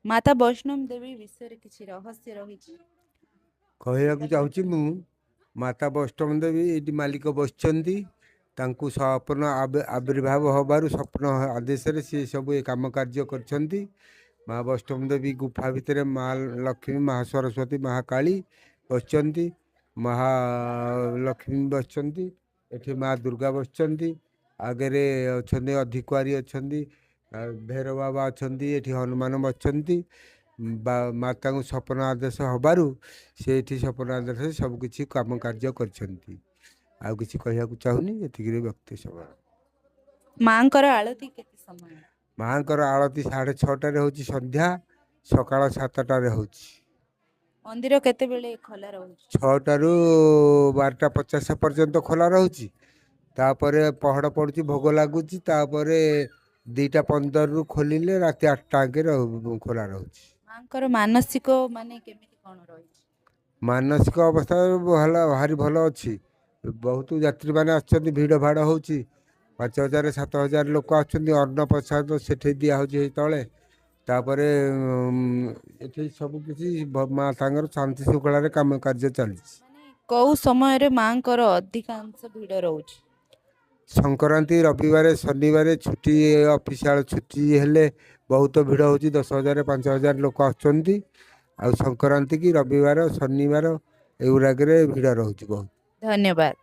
माता वैष्णव देवी विषय रे किछि रहस्य रही कहवाक चाहूँगी मु माता वैष्णव देवी ये मालिक बसचंदी तांकु स्वप्न आविर्भाव हबारु स्वप्न आदेश सी सब ये काम कार्य करछंती। माँ वैष्णव देवी गुफा भितर माँ लक्ष्मी महा सरस्वती महाकाली बसचंती। महालक्ष्मी बसचंती एठी माँ दुर्गा बसचंती। आगे अच्छे अधिकारी अच्छा भैरव बाबा अच्छा ये हनुमान बसचंती। माता को स्वप्न आदेश हबारु से स्वप्न आदेश सब किसी काम कार्य करछंती। आउ किसी कहया चाहूनी ये व्यक्ति सभा मांकर आळती केते समय माँकर आलती 6:30 हो संध्या सकाळ 7टार हो मंदिर केते बेले खोला रहउछि 6टारू 12:50 पर्यंत खोला रोचे। तापर पहड़ पड़ुची भोग लगुच 2:15 खोलिले राति 8टा आगे खोला रोचे। मांकर मानसिक माने केमिति कोन रही मानसिक अवस्था भारी भल अच्छी। बहुत यात्री मैंने आछंती भिड़ भाड़ हो 5,000-7,000 लोक अन्न प्रसाद से दिहे तले। तापर ये सब किसी माँ सांगर शांति श्रृंखला काम कार्य चली। कौ समय रे मांकर अधिकांश भिड़ रहउछि संक्रांति रविवार शनिवार छुट्टी ऑफिशियल छुट्टी हेले बहुत भिड़ हो 10,000-5,000 लोक आछंती। आ संक्रांति की रविवार शनिवार एगुड़ाक भिड़ रोचे बहुत। धन्यवाद।